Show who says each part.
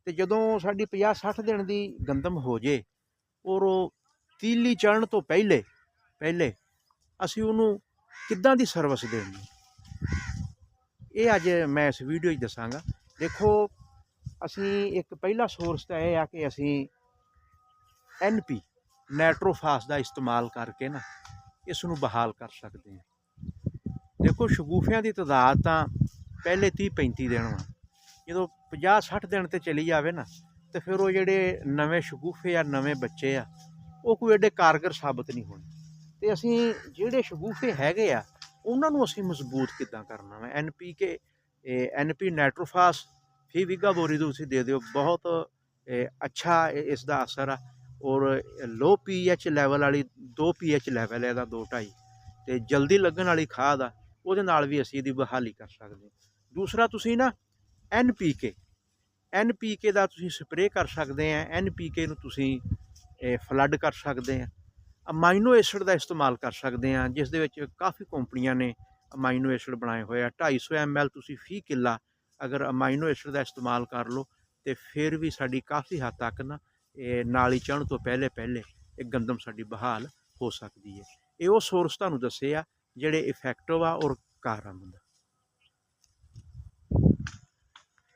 Speaker 1: ਤੇ ਜਦੋਂ ਸਾਡੀ 50-60 ਦਿਨ ਦੀ ਗੰਦਮ ਹੋ ਜੇ ਔਰ ਉਹ ਤੀਲੀ ਚੜ੍ਹਨ ਤੋਂ ਪਹਿਲੇ ਅਸੀਂ ਉਹਨੂੰ ਕਿੱਦਾਂ ਦੀ ਸਰਵਿਸ ਦੇਣੀ, ਇਹ ਅੱਜ ਮੈਂ ਇਸ ਵੀਡੀਓ 'ਚ ਦੱਸਾਂਗਾ। ਦੇਖੋ, ਅਸੀਂ ਇੱਕ ਪਹਿਲਾ ਸੋਰਸ ਤਾਂ ਇਹ ਆ ਕਿ ਅਸੀਂ NP ਨਾਈਟ੍ਰੋਫਾਸ ਦਾ ਇਸਤੇਮਾਲ ਕਰਕੇ ਨਾ ਇਸ ਨੂੰ ਬਹਾਲ ਕਰ ਸਕਦੇ ਹਾਂ। ਦੇਖੋ, ਸ਼ਗੂਫਿਆਂ ਦੀ ਤਾਦਾਦ ਤਾਂ ਪਹਿਲੇ 30-35 ਦਿਨ ਵਾ, ਜਦੋਂ 50-60 ਦਿਨ ਤੇ ਚਲੀ ਜਾਵੇ ਨਾ ਤੇ ਫਿਰ ਉਹ ਜਿਹੜੇ ਨਵੇਂ ਸ਼ਗੂਫੇ ਆ, ਨਵੇਂ ਬੱਚੇ ਆ, ਉਹ ਕੋਈ ਐਡੇ ਕਾਰਗਰ ਸਾਬਤ ਨਹੀਂ ਹੋਣੇ। ਤੇ ਅਸੀਂ ਜਿਹੜੇ ਸ਼ਗੂਫੇ ਹੈਗੇ ਆ ਉਹਨਾਂ ਨੂੰ ਅਸੀਂ ਮਜ਼ਬੂਤ ਕਿੱਦਾਂ ਕਰਨਾ ਵਾ। NP ਨਾਈਟ੍ਰੋਫਾਸ ਫੀ ਵੀਘਾ ਬੋਰੀ ਤੁਸੀਂ ਦੇ ਦਿਓ, ਬਹੁਤ ਅੱਛਾ ਇਸ ਦਾ ਅਸਰ ਆ। ਔਰ ਲੋ pH ਲੈਵਲ ਵਾਲੀ 2 pH ਲੈਵਲ ਹੈ ਇਹਦਾ 2-2.5, ਤੇ ਜਲਦੀ ਲੱਗਣ ਵਾਲੀ ਖਾਦ ਆ, ਉਹਦੇ ਨਾਲ ਵੀ ਅਸੀਂ ਇਹਦੀ ਬਹਾਲੀ ਕਰ ਸਕਦੇ ਹਾਂ। ਦੂਸਰਾ, ਤੁਸੀਂ ਨਾ NPK ਦਾ ਤੁਸੀਂ ਸਪਰੇਅ ਕਰ ਸਕਦੇ ਆ। NPK ਨੂੰ ਤੁਸੀਂ ਫਲੱਡ ਕਰ ਸਕਦੇ ਆ। ਅਮਾਈਨੋ ਐਸਿਡ ਦਾ ਇਸਤੇਮਾਲ ਕਰ ਸਕਦੇ ਆ, ਜਿਸ ਦੇ ਵਿੱਚ ਕਾਫੀ ਕੰਪਨੀਆਂ ਨੇ ਅਮਾਈਨੋ ਐਸਿਡ ਬਣਾਏ ਹੋਏ ਆ। 250 ml ਤੁਸੀਂ ਫੀ ਕਿੱਲਾ ਅਗਰ ਅਮਾਈਨੋ ਐਸਿਡ ਦਾ ਇਸਤੇਮਾਲ ਕਰ ਲਓ ਤੇ ਫਿਰ ਵੀ ਸਾਡੀ ਕਾਫੀ ਹੱਦ ਤੱਕ ਨਾ ਇਹ ਨਾਲੀ ਚੜ੍ਹਨ ਤੋਂ ਪਹਿਲੇ ਇਹ ਗੰਦਮ ਸਾਡੀ ਬਹਾਲ ਹੋ ਸਕਦੀ ਹੈ। ਇਹ ਉਹ ਸੋਰਸ ਤੁਹਾਨੂੰ ਦੱਸੇ ਆ ਜਿਹੜੇ ਇਫੈਕਟਿਵ ਆ ਔਰ ਕਾਰਆਮਦ।